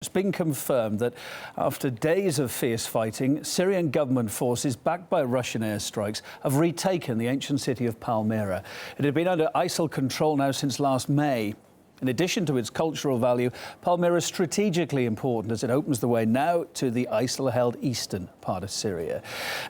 It's been confirmed that after days of fierce fighting, Syrian government forces backed by Russian airstrikes have retaken the ancient city of Palmyra. It had been under ISIL control now since last May. In addition to its cultural value, Palmyra is strategically important as it opens the way now to the ISIL-held eastern part of Syria.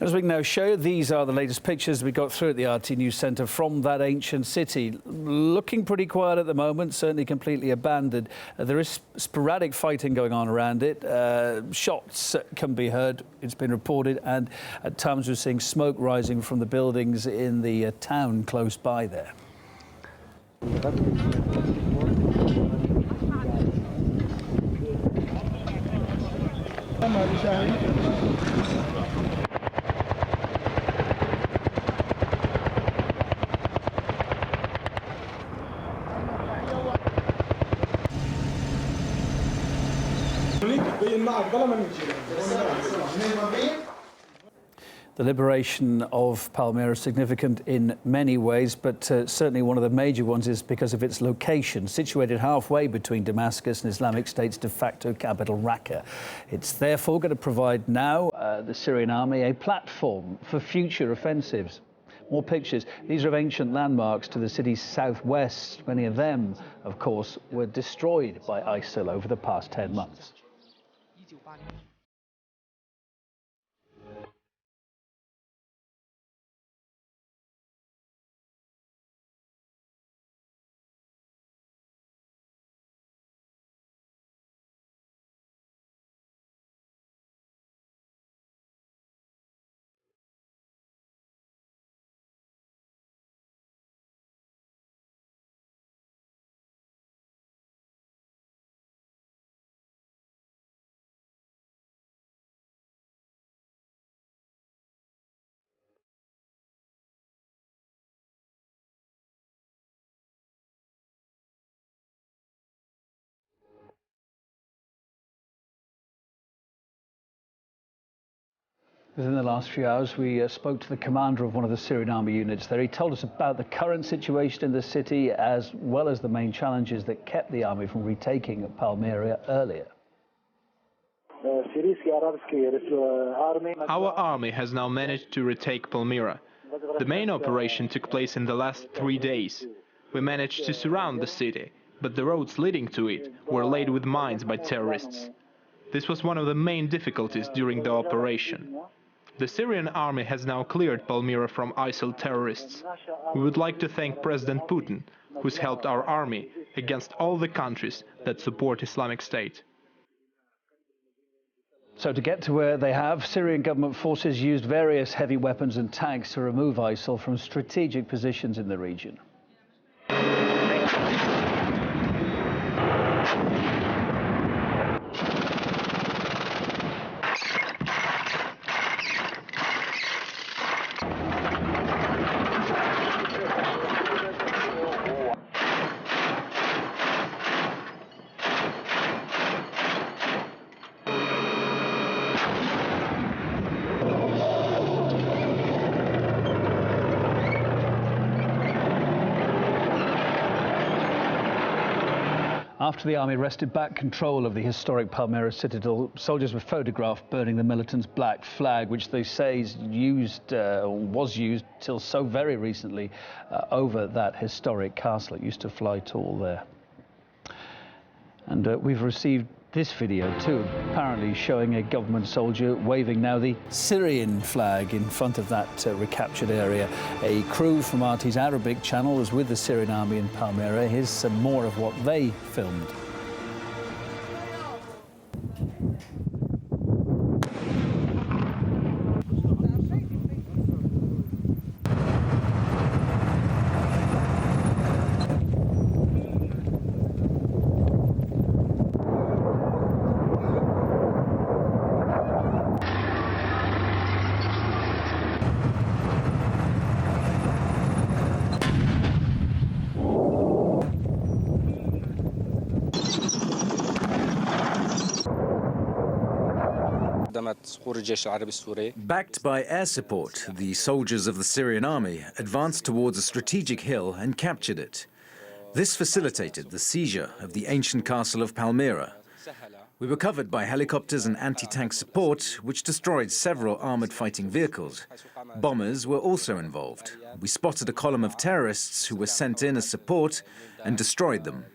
As we can now show, these are the latest pictures we got through at the RT News Centre from that ancient city. Looking pretty quiet at the moment, certainly completely abandoned. There is sporadic fighting going on around it. Shots can be heard, it's been reported, and at times we're seeing smoke rising from the buildings in the town close by there. The liberation of Palmyra is significant in many ways, but certainly one of the major ones is because of its location, situated halfway between Damascus and Islamic State's de facto capital, Raqqa. It's therefore going to provide now the Syrian army a platform for future offensives. More pictures. These are of ancient landmarks to the city's southwest. Many of them, of course, were destroyed by ISIL over the past 10 months. Within the last few hours, we spoke to the commander of one of the Syrian army units there. He told us about the current situation in the city, as well as the main challenges that kept the army from retaking Palmyra earlier. Our army has now managed to retake Palmyra. The main operation took place in the last 3 days. We managed to surround the city, but the roads leading to it were laid with mines by terrorists. This was one of the main difficulties during the operation. The Syrian army has now cleared Palmyra from ISIL terrorists. We would like to thank President Putin, who's helped our army against all the countries that support Islamic State. So to get to where they have, Syrian government forces used various heavy weapons and tanks to remove ISIL from strategic positions in the region. After the army wrested back control of the historic Palmyra citadel, soldiers were photographed burning the militants' black flag, which they say is was used till so very recently over that historic castle. It used to fly tall there. And we've received this video too, apparently showing a government soldier waving now the Syrian flag in front of that recaptured area. A crew from RT's Arabic channel was with the Syrian army in Palmyra. Here's some more of what they filmed. Backed by air support, the soldiers of the Syrian army advanced towards a strategic hill and captured it. This facilitated the seizure of the ancient castle of Palmyra. We were covered by helicopters and anti-tank support, which destroyed several armoured fighting vehicles. Bombers were also involved. We spotted a column of terrorists who were sent in as support and destroyed them.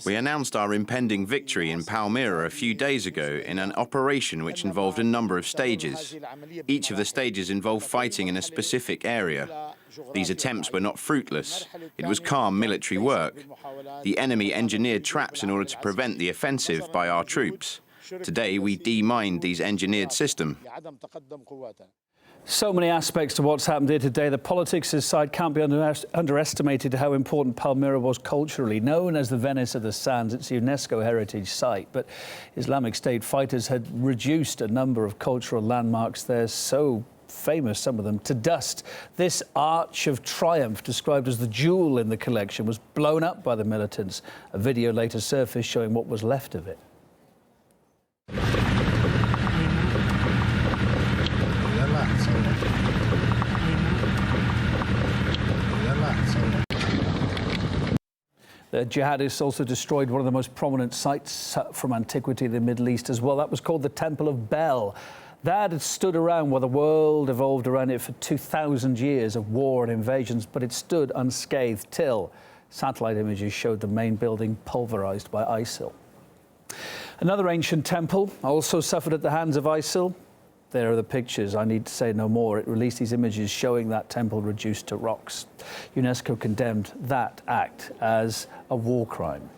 We announced our impending victory in Palmyra a few days ago in an operation which involved a number of stages. Each of the stages involved fighting in a specific area. These attempts were not fruitless. It was calm military work. The enemy engineered traps in order to prevent the offensive by our troops. Today we demined these engineered systems. So many aspects to what's happened here today. The politics aside, can't be underestimated how important Palmyra was culturally. Known as the Venice of the Sands, it's a UNESCO heritage site, but Islamic State fighters had reduced a number of cultural landmarks there, so famous, some of them, to dust. This arch of triumph, described as the jewel in the collection, was blown up by the militants. A video later surfaced showing what was left of it. The jihadists also destroyed one of the most prominent sites from antiquity in the Middle East as well. That was called the Temple of Bel. That had stood around while the world evolved around it for 2,000 years of war and invasions, but it stood unscathed till satellite images showed the main building pulverized by ISIL. Another ancient temple also suffered at the hands of ISIL. There are the pictures. I need to say no more. It released these images showing that temple reduced to rocks. UNESCO condemned that act as a war crime.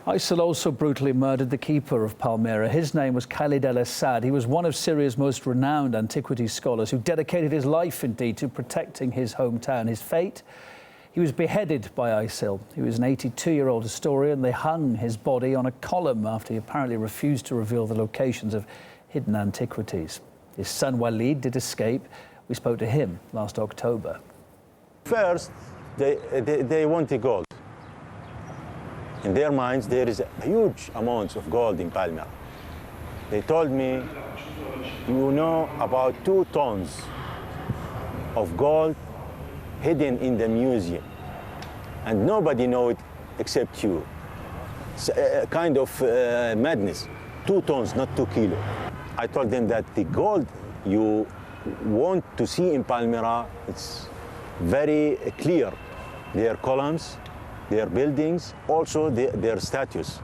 ISIL also brutally murdered the keeper of Palmyra. His name was Khalid al-Assad. He was one of Syria's most renowned antiquities scholars who dedicated his life, indeed, to protecting his hometown. His fate? He was beheaded by ISIL. He was an 82-year-old historian. They hung his body on a column after he apparently refused to reveal the locations of hidden antiquities. His son Walid did escape. We spoke to him last October. First, they want the gold. In their minds, there is a huge amount of gold in Palmyra. They told me, you know, about 2 tons of gold hidden in the museum, and nobody knows it except you. It's a kind of madness. 2 tons, not 2 kilos. I told them that the gold you want to see in Palmyra, it's very clear. Their columns, their buildings, also their statues.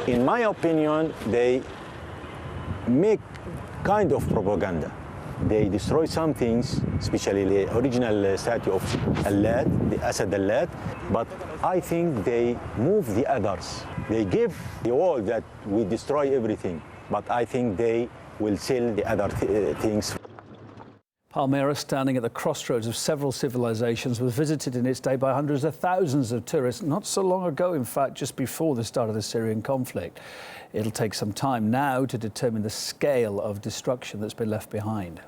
In my opinion, they make kind of propaganda. They destroy some things, especially the original statue of al-Assad, the Asad al-Assad, but I think they move the others. They give the wall that we destroy everything, but I think they will sell the other things. Palmyra, standing at the crossroads of several civilizations, was visited in its day by hundreds of thousands of tourists, not so long ago, in fact, just before the start of the Syrian conflict. It'll take some time now to determine the scale of destruction that's been left behind.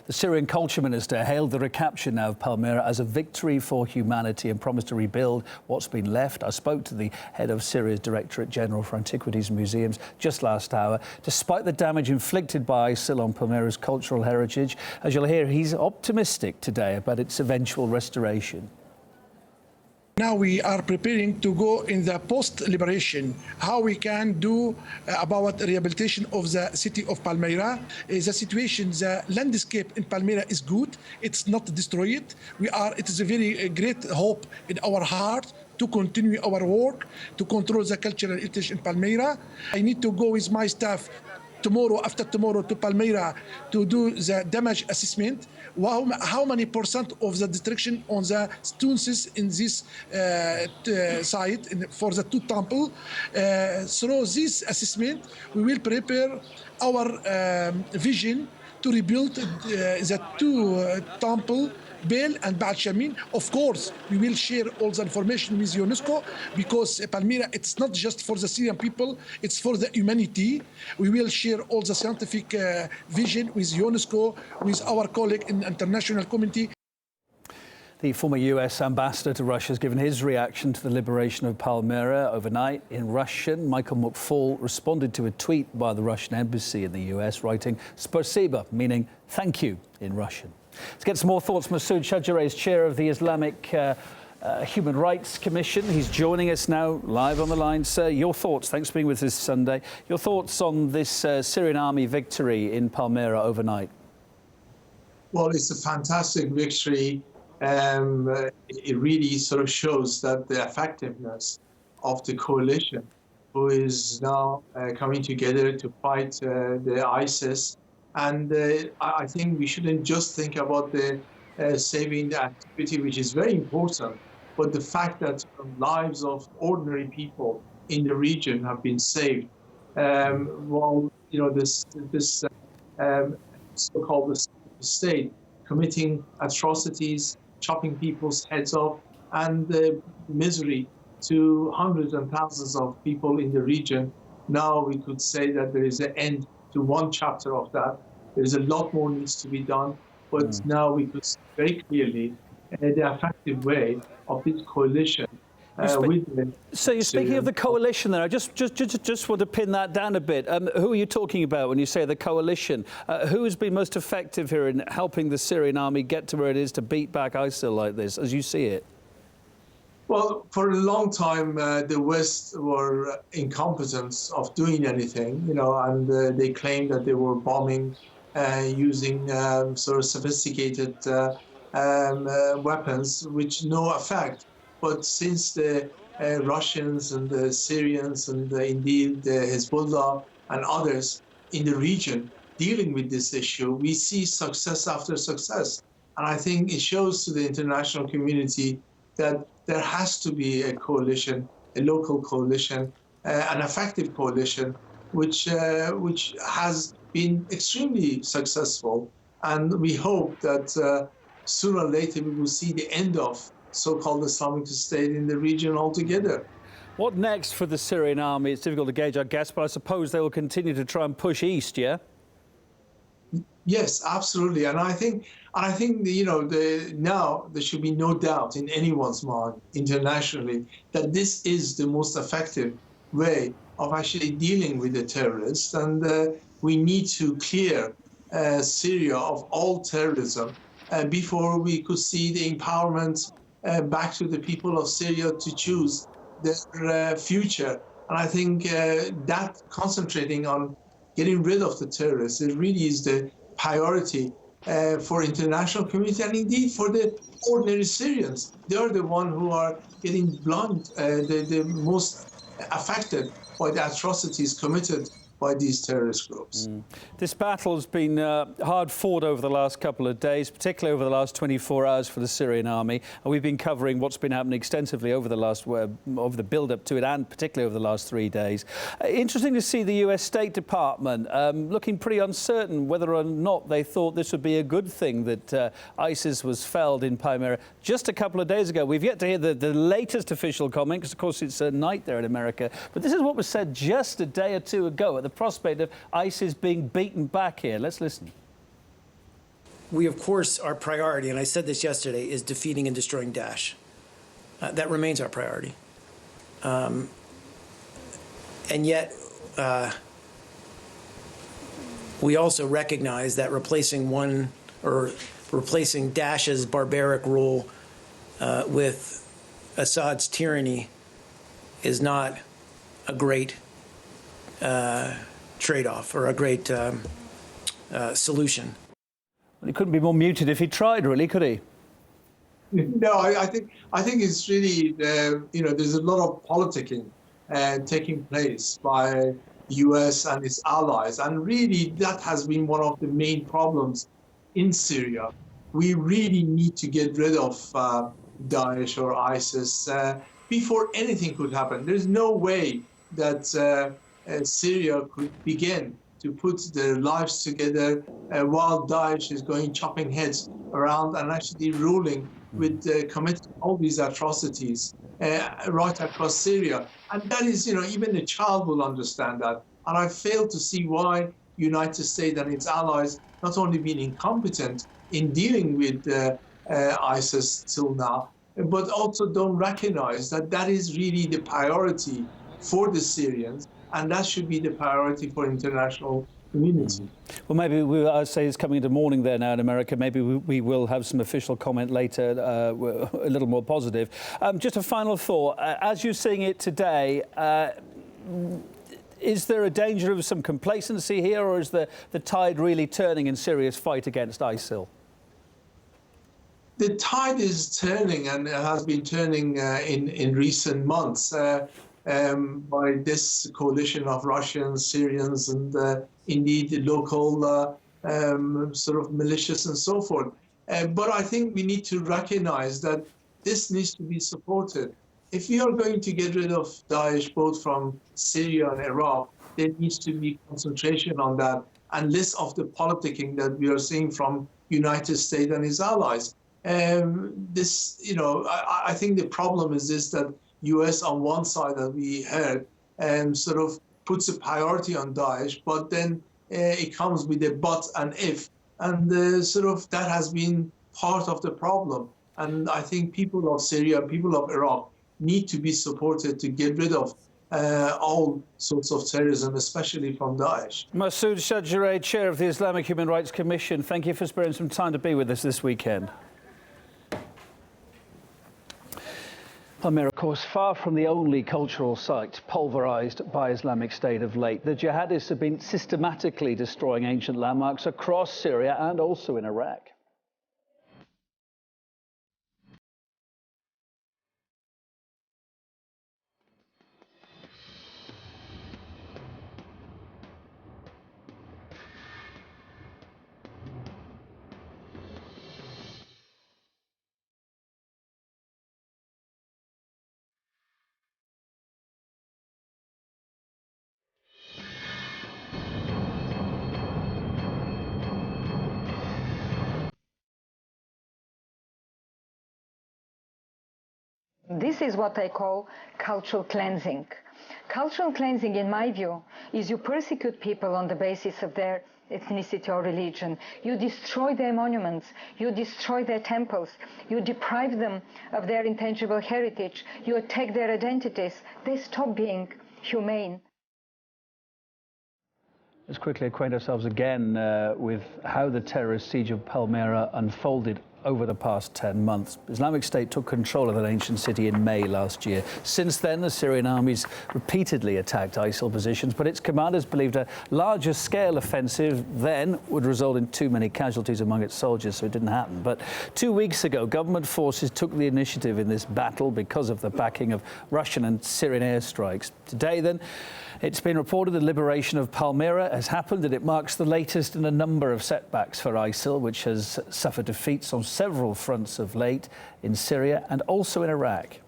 The Syrian culture minister hailed the recapture now of Palmyra as a victory for humanity and promised to rebuild what's been left. I spoke to the head of Syria's Directorate General for Antiquities and Museums just last hour. Despite the damage inflicted by ISIL on Palmyra's cultural heritage, as you'll hear, he's optimistic today about its eventual restoration. Now we are preparing to go in the post-liberation, how we can do about rehabilitation of the city of Palmyra. The situation, the landscape in Palmyra is good. It's not destroyed. It is a very great hope in our heart to continue our work, to control the cultural heritage in Palmyra. I need to go with my staff tomorrow, after tomorrow, to Palmyra to do the damage assessment. How many percent of the destruction on the stones in this site for the 2 temples? Through this assessment, we will prepare our vision to rebuild the 2 temples Bale and Ba'al Shamin. Of course, we will share all the information with UNESCO because Palmyra, it's not just for the Syrian people, it's for the humanity. We will share all the scientific vision with UNESCO, with our colleague in the international community. The former US ambassador to Russia has given his reaction to the liberation of Palmyra overnight in Russian. Michael McFaul responded to a tweet by the Russian embassy in the US, writing "Spasiba," meaning thank you in Russian. Let's get some more thoughts. Masoud Shajareh is chair of the Islamic Human Rights Commission. He's joining us now live on the line. Sir, your thoughts, thanks for being with us this Sunday. Your thoughts on this Syrian army victory in Palmyra overnight? Well, it's a fantastic victory. It really sort of shows that the effectiveness of the coalition, who is now coming together to fight the ISIS. And I think we shouldn't just think about the saving the activity, which is very important, but the fact that lives of ordinary people in the region have been saved. While this so-called state committing atrocities, chopping people's heads off, and the misery to hundreds and thousands of people in the region. Now we could say that there is an end to one chapter of that. There is a lot more needs to be done, but now we could see very clearly the effective way of this coalition. So you're speaking of the coalition there. I just want to pin that down a bit. Who are you talking about when you say the coalition? Who has been most effective here in helping the Syrian army get to where it is to beat back ISIL like this, as you see it? Well, for a long time, the West were incompetent of doing anything, and they claimed that they were bombing using sort of sophisticated weapons, which no effect. But since the Russians and the Syrians and indeed the Hezbollah and others in the region dealing with this issue, we see success after success. And I think it shows to the international community that there has to be a coalition, a local coalition, an effective coalition, which has been extremely successful. And we hope that sooner or later we will see the end of so-called Islamic State in the region altogether. What next for the Syrian army? It's difficult to gauge, I guess, but I suppose they will continue to try and push east, yeah? Yes, absolutely. And I think now there should be no doubt in anyone's mind internationally that this is the most effective way of actually dealing with the terrorists. And we need to clear Syria of all terrorism before we could see the empowerment back to the people of Syria to choose their future. And I think that concentrating on getting rid of the terrorists, it really is the priority for international community and indeed for the ordinary Syrians. They are the ones who are getting the most affected by the atrocities committed by these terrorist groups. This battle has been hard fought over the last couple of days, particularly over the last 24 hours for the Syrian army. And we've been covering what's been happening extensively over the build-up to it, and particularly over the last 3 days. Interesting to see the US State Department looking pretty uncertain whether or not they thought this would be a good thing that ISIS was felled in Palmyra just a couple of days ago. We've yet to hear the latest official comment, because of course it's night there in America. But this is what was said just a day or two ago at the prospect of ISIS being beaten back here. Let's listen. We, of course, our priority, and I said this yesterday, is defeating and destroying Daesh. That remains our priority. And yet, we also recognize that replacing Daesh's barbaric rule with Assad's tyranny is not a great trade-off or a great solution. Well, he couldn't be more muted if he tried, really, could he? No, I think it's really there's a lot of politicking taking place by U.S. and its allies, and really that has been one of the main problems in Syria. We really need to get rid of Daesh or ISIS before anything could happen. There's no way that Syria could begin to put their lives together while Daesh is going chopping heads around and actually ruling with committing all these atrocities right across Syria. And that is, even a child will understand that. And I fail to see why United States and its allies not only been incompetent in dealing with ISIS till now, but also don't recognize that that is really the priority for the Syrians, and that should be the priority for international community. Well, maybe I'd say it's coming into morning there now in America. Maybe we will have some official comment later, a little more positive. Just a final thought. As you're seeing it today, is there a danger of some complacency here, or is the tide really turning in Syria's fight against ISIL? The tide is turning, and it has been turning in recent months by this coalition of Russians, Syrians, and indeed the local sort of militias and so forth. But I think we need to recognize that this needs to be supported. If we are going to get rid of Daesh, both from Syria and Iraq, there needs to be concentration on that and less of the politicking that we are seeing from United States and its allies. I think the problem is this, that U.S. on one side, that we heard, sort of puts a priority on Daesh, but then it comes with a but and if, and sort of that has been part of the problem. And I think people of Syria, people of Iraq need to be supported to get rid of all sorts of terrorism, especially from Daesh. Masoud Shadjareh, Chair of the Islamic Human Rights Commission, thank you for sparing some time to be with us this weekend. Palmyra, of course, far from the only cultural site pulverised by Islamic State of late. The jihadists have been systematically destroying ancient landmarks across Syria and also in Iraq. This is what I call cultural cleansing. Cultural cleansing, in my view, is you persecute people on the basis of their ethnicity or religion. You destroy their monuments, you destroy their temples, you deprive them of their intangible heritage, you attack their identities. They stop being humane. Let's quickly acquaint ourselves again with how the terrorist siege of Palmyra unfolded over the past 10 months. Islamic State took control of that ancient city in May last year. Since then, the Syrian armies repeatedly attacked ISIL positions, but its commanders believed a larger scale offensive then would result in too many casualties among its soldiers, so it didn't happen. But 2 weeks ago, government forces took the initiative in this battle because of the backing of Russian and Syrian airstrikes. Today, then, it's been reported the liberation of Palmyra has happened, and it marks the latest in a number of setbacks for ISIL, which has suffered defeats on several fronts of late in Syria and also in Iraq.